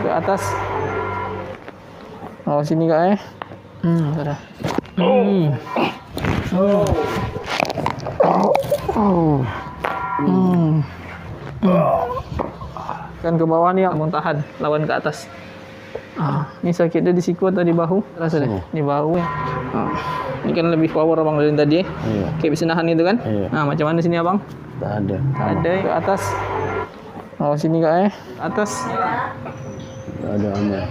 Ke atas. Oh, sini kak sudah. Kan ke bawah nih, abang tahan, lawan ke atas. Ini sakitnya di siku atau di bahu? Rasa deh, di bahu ya. Ini kan lebih power abang dari tadi. Iya. Kayak bisa nahan itu kan? Iya. Nah, macam mana sini abang? Tak ada. Tak ada. Ke atas. Oh, sini kak atas. Tak ada aman.